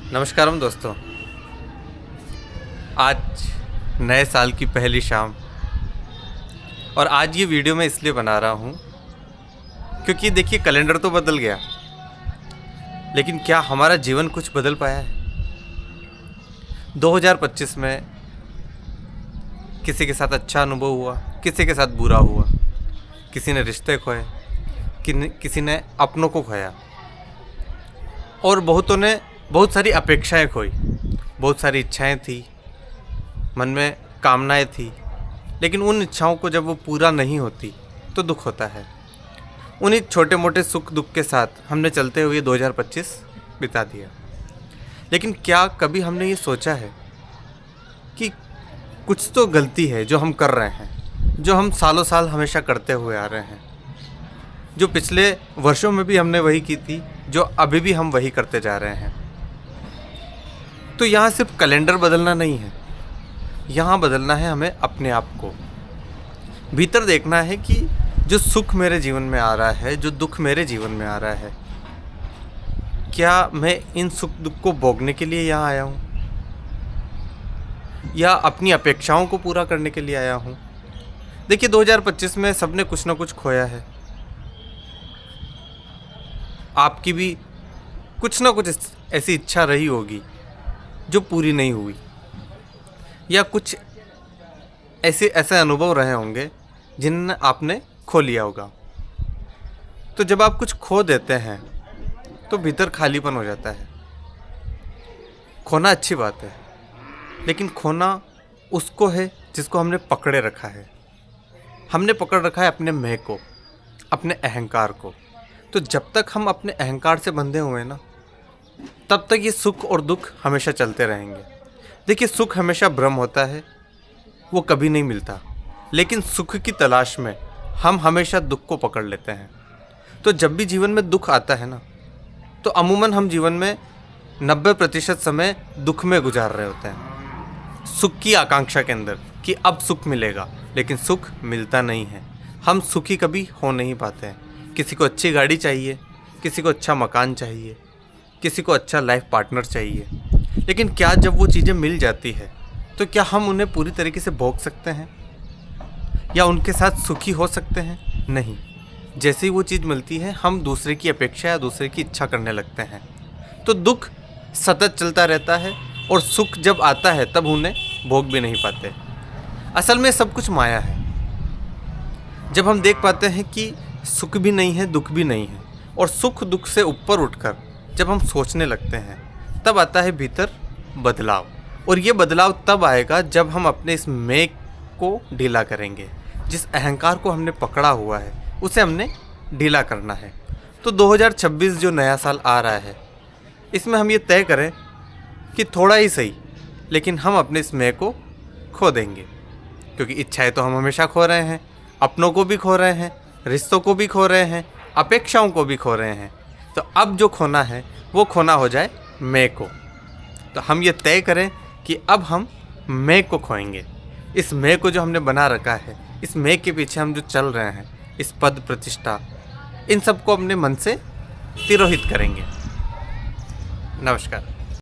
नमस्कारम दोस्तों। आज नए साल की पहली शाम और आज ये वीडियो मैं इसलिए बना रहा हूँ क्योंकि देखिए कैलेंडर तो बदल गया, लेकिन क्या हमारा जीवन कुछ बदल पाया है? 2025 में किसी के साथ अच्छा अनुभव हुआ, किसी के साथ बुरा हुआ, किसी ने रिश्ते खोए, किसी ने अपनों को खोया और बहुतों ने बहुत सारी अपेक्षाएं खोई। बहुत सारी इच्छाएं थी, मन में कामनाएं थी, लेकिन उन इच्छाओं को जब वो पूरा नहीं होती तो दुख होता है। उन्हीं छोटे मोटे सुख दुख के साथ हमने चलते हुए 2025 बिता दिया। लेकिन क्या कभी हमने ये सोचा है कि कुछ तो गलती है जो हम कर रहे हैं, जो हम सालों साल हमेशा करते हुए आ रहे हैं, जो पिछले वर्षों में भी हमने वही की थी, जो अभी भी हम वही करते जा रहे हैं। तो यहाँ सिर्फ कैलेंडर बदलना नहीं है, यहाँ बदलना है हमें अपने आप को। भीतर देखना है कि जो सुख मेरे जीवन में आ रहा है, जो दुख मेरे जीवन में आ रहा है, क्या मैं इन सुख दुख को भोगने के लिए यहाँ आया हूँ या अपनी अपेक्षाओं को पूरा करने के लिए आया हूँ? देखिए 2025 में सबने कुछ ना कुछ खोया है। आपकी भी कुछ ना कुछ ऐसी इच्छा रही होगी जो पूरी नहीं हुई, या कुछ ऐसे अनुभव रहे होंगे जिन्हें आपने खो लिया होगा। तो जब आप कुछ खो देते हैं तो भीतर खालीपन हो जाता है। खोना अच्छी बात है, लेकिन खोना उसको है जिसको हमने पकड़े रखा है। हमने पकड़ रखा है अपने मैं को, अपने अहंकार को। तो जब तक हम अपने अहंकार से बंधे हुए हैं ना, तब तक ये सुख और दुख हमेशा चलते रहेंगे। देखिए सुख हमेशा भ्रम होता है, वो कभी नहीं मिलता, लेकिन सुख की तलाश में हम हमेशा दुख को पकड़ लेते हैं। तो जब भी जीवन में दुख आता है ना, तो अमूमन हम जीवन में 90% समय दुख में गुजार रहे होते हैं, सुख की आकांक्षा के अंदर कि अब सुख मिलेगा, लेकिन सुख मिलता नहीं है। हम सुखी कभी हो नहीं पाते हैं। किसी को अच्छी गाड़ी चाहिए, किसी को अच्छा मकान चाहिए, किसी को अच्छा लाइफ पार्टनर चाहिए, लेकिन क्या जब वो चीज़ें मिल जाती है तो क्या हम उन्हें पूरी तरीके से भोग सकते हैं या उनके साथ सुखी हो सकते हैं? नहीं। जैसे ही वो चीज़ मिलती है हम दूसरे की अपेक्षा या दूसरे की इच्छा करने लगते हैं। तो दुख सतत चलता रहता है और सुख जब आता है तब उन्हें भोग भी नहीं पाते। असल में सब कुछ माया है। जब हम देख पाते हैं कि सुख भी नहीं है, दुख भी नहीं है, और सुख दुख से ऊपर उठकर जब हम सोचने लगते हैं, तब आता है भीतर बदलाव। और ये बदलाव तब आएगा जब हम अपने इस मैं को ढीला करेंगे। जिस अहंकार को हमने पकड़ा हुआ है उसे हमने ढीला करना है। तो 2026 जो नया साल आ रहा है, इसमें हम ये तय करें कि थोड़ा ही सही, लेकिन हम अपने इस मैं को खो देंगे। क्योंकि इच्छाएं तो हम हमेशा खो रहे हैं, अपनों को भी खो रहे हैं, रिश्तों को भी खो रहे हैं, अपेक्षाओं को भी खो रहे हैं। तो अब जो खोना है वो खोना हो जाए मैं को। तो हम ये तय करें कि अब हम मैं को खोएंगे। इस मैं को जो हमने बना रखा है, इस मैं के पीछे हम जो चल रहे हैं, इस पद प्रतिष्ठा, इन सबको अपने मन से तिरोहित करेंगे। नमस्कार।